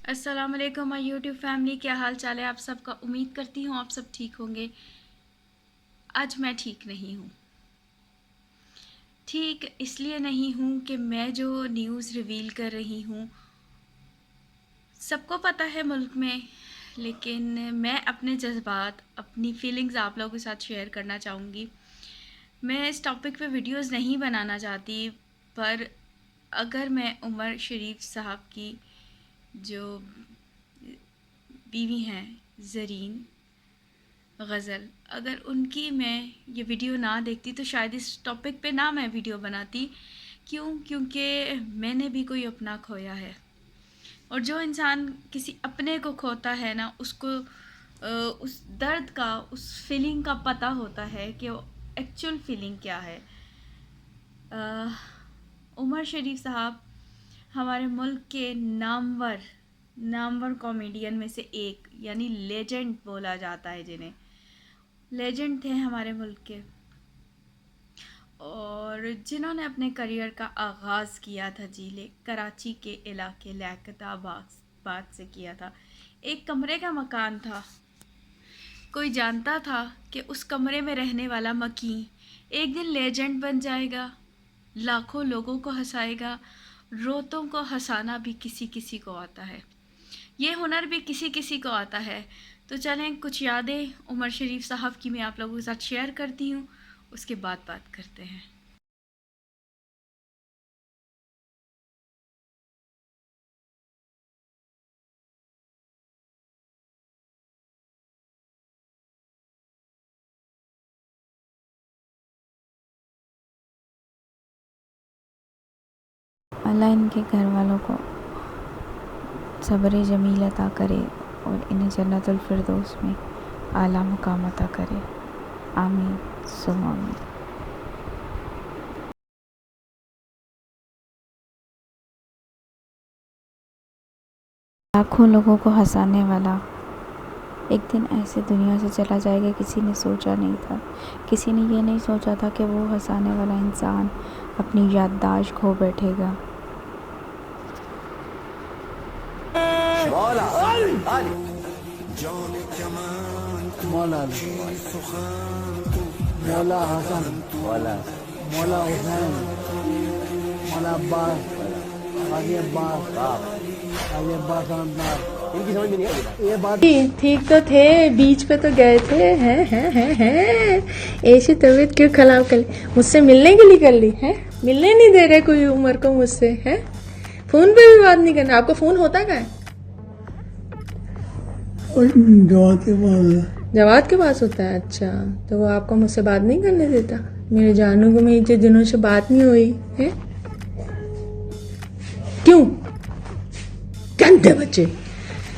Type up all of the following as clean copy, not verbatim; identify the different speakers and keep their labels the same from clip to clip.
Speaker 1: अस्सलाम वालेकुम my YouTube family, क्या हाल चाल है आप सबका। उम्मीद करती हूँ आप सब ठीक होंगे। आज मैं ठीक नहीं हूँ। ठीक इसलिए नहीं हूँ कि मैं जो न्यूज़ रिवील कर रही हूँ सबको पता है मुल्क में, लेकिन मैं अपने जज्बात अपनी फीलिंग्स आप लोगों के साथ शेयर करना चाहूँगी। मैं इस टॉपिक पे वीडियोस नहीं बनाना चाहती, पर अगर मैं उमर शरीफ साहब की जो बीवी हैं ज़रीन गज़ल, अगर उनकी मैं ये वीडियो ना देखती तो शायद इस टॉपिक पे ना मैं वीडियो बनाती। क्यों? क्योंकि मैंने भी कोई अपना खोया है, और जो इंसान किसी अपने को खोता है ना, उसको उस दर्द का, उस फीलिंग का पता होता है कि वो एक्चुअल फीलिंग क्या है। अ, उमर शरीफ साहब हमारे मुल्क के नामवर कॉमेडियन में से एक, यानी लेजेंड बोला जाता है जिन्हें। लेजेंड थे हमारे मुल्क के, और जिन्होंने अपने करियर का आगाज़ किया था जिले कराची के इलाके लियाकताबाद से किया था। एक कमरे का मकान था। कोई जानता था कि उस कमरे में रहने वाला मकीन एक दिन लेजेंड बन जाएगा, लाखों लोगों को हंसाएगा। रोतों को हंसाना भी किसी किसी को आता है, ये हुनर भी किसी किसी को आता है। तो चलें, कुछ यादें उमर शरीफ साहब की मैं आप लोगों के साथ शेयर करती हूँ, उसके बाद बात करते हैं।
Speaker 2: अल्लाह इनके घर वालों को सब्र जमील अता करे और इन्हें जन्नतुल फिरदौस में आला मुकाम अता करे। आमीन सुम्मा आमीन। लाखों लोगों को हंसाने वाला एक दिन ऐसे दुनिया से चला जाएगा, किसी ने सोचा नहीं था। किसी ने ये नहीं सोचा था कि वो हंसाने वाला इंसान अपनी याददाश्त खो बैठेगा।
Speaker 3: मौला अली
Speaker 4: मौला मौला हसन,
Speaker 3: मौला
Speaker 4: मौला हुसैन, मौला अब्बास, हाजी अब्बास, हाजी अब्बास अनंतनाग।
Speaker 3: इनकी समझ में नहीं आई
Speaker 4: ये बात
Speaker 5: ठीक तो थे, बीच पे तो गए थे। हैं ऐसी तबीयत क्यों खराब कर ली? मुझसे मिलने के लिए कर ली है? मिलने नहीं दे रहे कोई उम्र को मुझसे है? फोन पे भी बात नहीं करना। आपको फोन होता क्या है?
Speaker 4: जवाब के बाद
Speaker 5: जवाब के पास होता है। अच्छा, तो वो आपको मुझसे बात नहीं करने देता? मेरे जानू को मेरी इतने दिनों से बात नहीं हुई है। क्यों? गंदे बच्चे।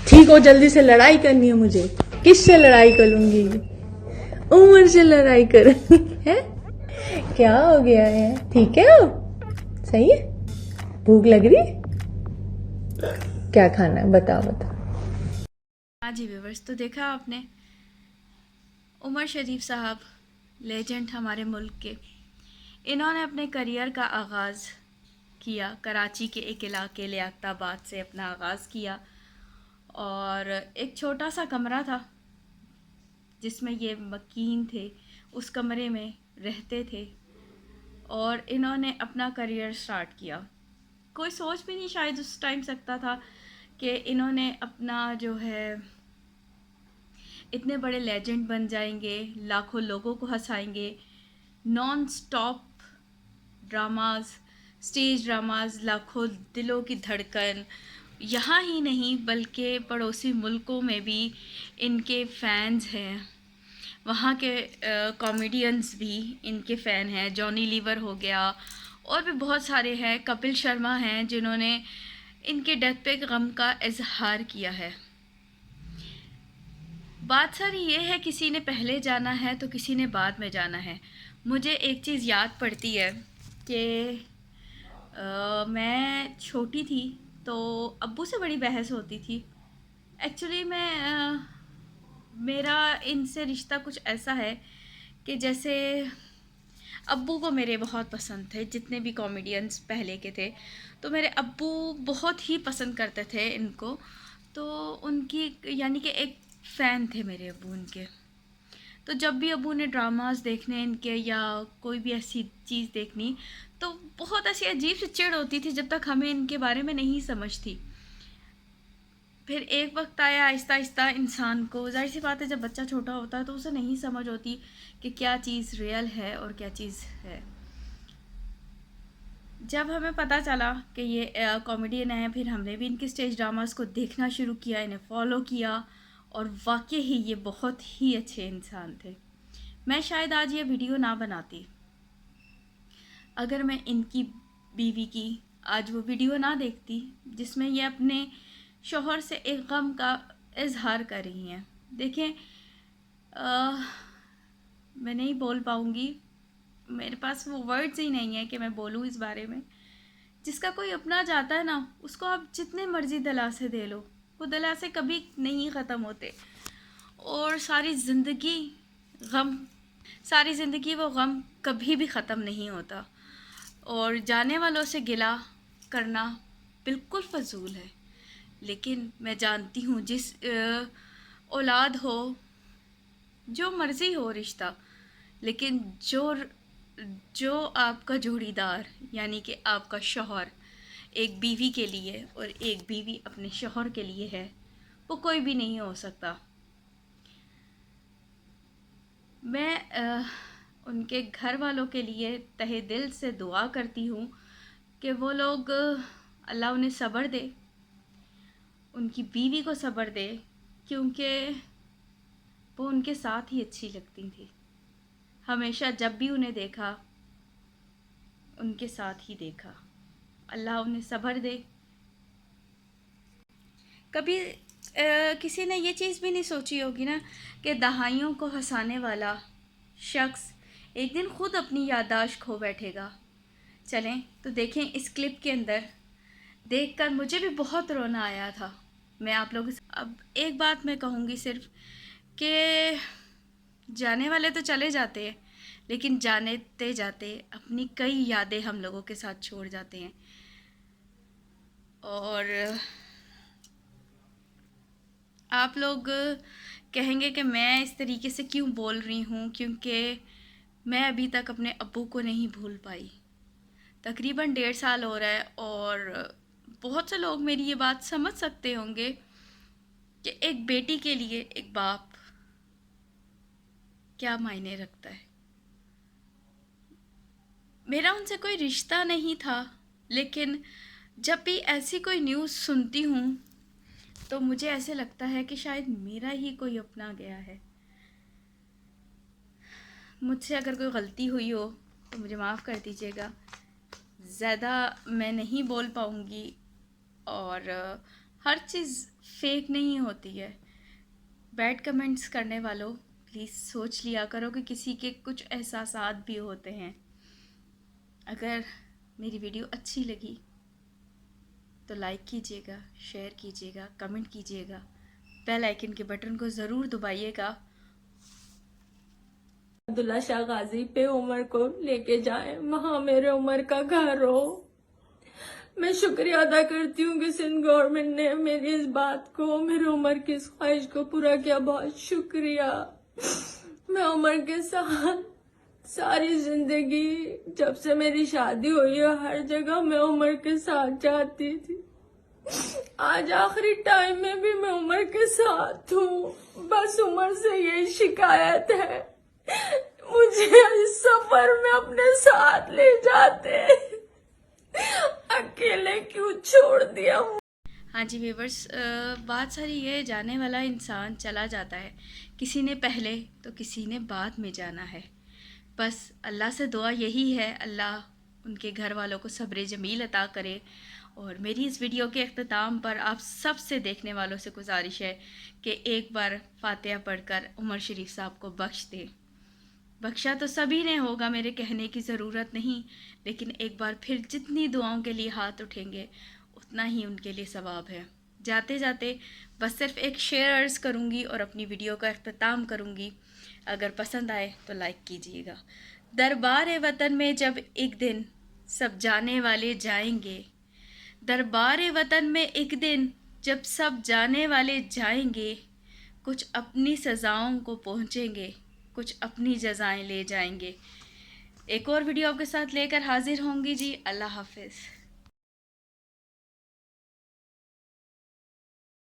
Speaker 5: ठीक हो, जल्दी से लड़ाई करनी है मुझे। किससे लड़ाई करूंगी? उम्र से लड़ाई करूंगी है? क्या हो गया है? ठीक है हो? सही है? भूख लग रही? क्या खाना है? बताओ बताओ।
Speaker 1: हाँ जी व्यूवर्स, तो देखा आपने, उमर शरीफ साहब लेजेंड हमारे मुल्क के। इन्होंने अपने करियर का आगाज़ किया कराची के एक इलाके लियाकताबाद से अपना आगाज़ किया, और एक छोटा सा कमरा था जिसमें ये मकीन थे, उस कमरे में रहते थे और इन्होंने अपना करियर स्टार्ट किया। कोई सोच भी नहीं शायद उस टाइम सकता था कि इन्होंने अपना जो है इतने बड़े लेजेंड बन जाएंगे, लाखों लोगों को हंसाएंगे। Non stop dramas, stage dramas, लाखों दिलों की धड़कन। यहाँ ही नहीं बल्कि पड़ोसी मुल्कों में भी इनके फैंस हैं। वहाँ के कॉमेडियंस भी इनके फ़ैन हैं। जॉनी लीवर हो गया, और भी बहुत सारे हैं। कपिल शर्मा हैं जिन्होंने इनके डेथ पे गम का इजहार किया है। बात सारी ये है, किसी ने पहले जाना है तो किसी ने बाद में जाना है। मुझे एक चीज़ याद पड़ती है कि मैं छोटी थी तो अब्बू से बड़ी बहस होती थी। एक्चुअली मेरा इनसे रिश्ता कुछ ऐसा है कि जैसे अब्बू को मेरे बहुत पसंद थे, जितने भी कॉमेडियंस पहले के थे, तो मेरे अब्बू बहुत ही पसंद करते थे इनको। तो उनकी यानी कि एक फ़ैन थे मेरे अब्बू उनके। तो जब भी अब्बू ने ड्रामास देखने इनके या कोई भी ऐसी चीज़ देखनी, तो बहुत ऐसी अजीब सी चिढ़ होती थी जब तक हमें इनके बारे में नहीं समझ थी। फिर एक वक्त आया आहिस्ता आहिस्ता इंसान को, ज़ाहिर सी बात है जब बच्चा छोटा होता है तो उसे नहीं समझ होती कि क्या चीज़ रियल है और क्या चीज़ है। जब हमें पता चला कि ये कॉमेडियन हैं, फिर हमने भी इनके स्टेज ड्रामास को देखना शुरू किया, इन्हें फॉलो किया, और वाकई ही ये बहुत ही अच्छे इंसान थे। मैं शायद आज ये वीडियो ना बनाती अगर मैं इनकी बीवी की आज वो वीडियो ना देखती जिसमें ये अपने शौहर से एक गम का इजहार कर रही हैं। देखें, मैं नहीं बोल पाऊँगी, मेरे पास वो वर्ड्स ही नहीं है कि मैं बोलूँ इस बारे में। जिसका कोई अपना जाता है ना, उसको आप जितने मर्ज़ी दिलासे दे लो, वो दिलासे कभी नहीं ख़त्म होते, और सारी ज़िंदगी वो गम कभी भी ख़त्म नहीं होता। और जाने वालों से गिला करना बिल्कुल फ़जूल है। लेकिन मैं जानती हूँ जिस औलाद हो, जो मर्ज़ी हो रिश्ता, लेकिन जो आपका जोड़ीदार यानी कि आपका शौहर एक बीवी के लिए और एक बीवी अपने शौहर के लिए है, वो कोई भी नहीं हो सकता। मैं उनके घर वालों के लिए तहे दिल से दुआ करती हूँ कि वो लोग, अल्लाह उन्हें सब्र दे, उनकी बीवी को सब्र दे, क्योंकि वो उनके साथ ही अच्छी लगती थी। हमेशा जब भी उन्हें देखा, उनके साथ ही देखा। अल्लाह उन्हें सब्र दे। कभी किसी ने ये चीज़ भी नहीं सोची होगी ना कि दहाइयों को हंसाने वाला शख्स एक दिन खुद अपनी याददाश्त खो बैठेगा। चलें तो देखें, इस क्लिप के अंदर देखकर मुझे भी बहुत रोना आया था। मैं आप लोगों से अब एक बात मैं कहूँगी सिर्फ कि जाने वाले तो चले जाते हैं, लेकिन जाते जाते अपनी कई यादें हम लोगों के साथ छोड़ जाते हैं। और आप लोग कहेंगे कि मैं इस तरीके से क्यों बोल रही हूँ, क्योंकि मैं अभी तक अपने अब्बू को नहीं भूल पाई। तकरीबन 1.5 साल हो रहा है, और बहुत से लोग मेरी ये बात समझ सकते होंगे कि एक बेटी के लिए एक बाप क्या मायने रखता है। मेरा उनसे कोई रिश्ता नहीं था, लेकिन जब भी ऐसी कोई न्यूज़ सुनती हूँ तो मुझे ऐसे लगता है कि शायद मेरा ही कोई अपना गया है। मुझसे अगर कोई गलती हुई हो तो मुझे माफ़ कर दीजिएगा। ज़्यादा मैं नहीं बोल पाऊँगी, और हर चीज़ फेक नहीं होती है। बैड कमेंट्स करने वालों, प्लीज़ सोच लिया करो कि किसी के कुछ एहसासात भी होते हैं। अगर मेरी वीडियो अच्छी लगी तो लाइक कीजिएगा, शेयर कीजिएगा, कमेंट कीजिएगा, बेल आइकन के बटन को ज़रूर दबाइएगा।
Speaker 5: अब्दुल्ला शाह गाजी पे उमर को लेके जाएं, वहाँ मेरे उमर का घर हो। मैं शुक्रिया अदा करती हूँ कि सिंध गवर्नमेंट ने मेरी इस बात को, मेरे उमर की इस ख्वाहिश को पूरा किया। बहुत शुक्रिया। मैं उमर के साथ सारी जिंदगी, जब से मेरी शादी हुई है, हर जगह मैं उमर के साथ जाती थी। आज आखिरी टाइम में भी मैं उमर के साथ हूँ। बस उमर से यही शिकायत है, मुझे इस सफर में अपने साथ ले जाते, अकेले क्यों छोड़ दिया।
Speaker 1: हाँ जी व्यूवर्स, बात सारी ये, जाने वाला इंसान चला जाता है, किसी ने पहले तो किसी ने बाद में जाना है। बस अल्लाह से दुआ यही है, अल्लाह उनके घर वालों को सब्र जमील अता करे। और मेरी इस वीडियो के अख्ताम पर आप सब से, देखने वालों से गुजारिश है कि एक बार फातिहा पढ़कर उमर शरीफ साहब को बख्श दें। बख्शा तो सभी ने होगा, मेरे कहने की ज़रूरत नहीं, लेकिन एक बार फिर जितनी दुआओं के लिए हाथ उठेंगे उतना ही उनके लिए सवाब है। जाते जाते बस सिर्फ एक शेयर अर्ज़ करूँगी और अपनी वीडियो का अख्ताम करूँगी। अगर पसंद आए तो लाइक कीजिएगा। दरबार वतन में जब एक दिन सब जाने वाले जाएंगे, दरबार वतन में एक दिन जब सब जाने वाले जाएंगे, कुछ अपनी सज़ाओं को पहुँचेंगे, कुछ अपनी जज़ाएं ले जाएंगे। एक और वीडियो आपके साथ लेकर हाजिर होंगी जी। अल्लाह हाफिज़।